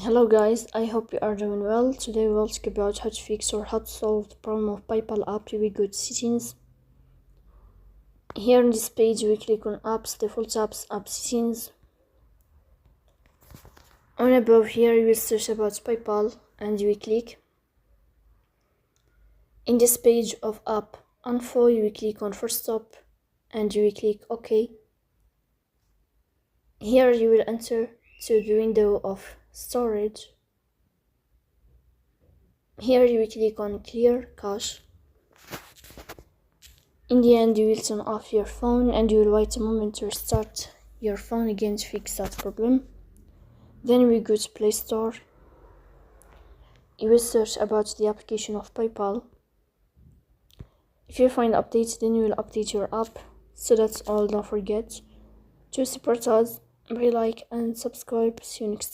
Hello guys, I hope you are doing well. Today we will talk about how to fix or how to solve the problem of PayPal app. We go to settings. Here on this page we click on apps, default apps, app settings. On above here you will search about PayPal and you will click. In this page of app info you will click on first stop and you will click OK. Here you will enter to the window of storage. Here you will click on clear cache. In the end you will turn off your phone and you will wait a moment to restart your phone again to fix that problem. Then we go to Play Store. You will search about the application of PayPal. If you find updates, then you will update your app. So that's all. Don't forget to support us by like and subscribe. See you next time.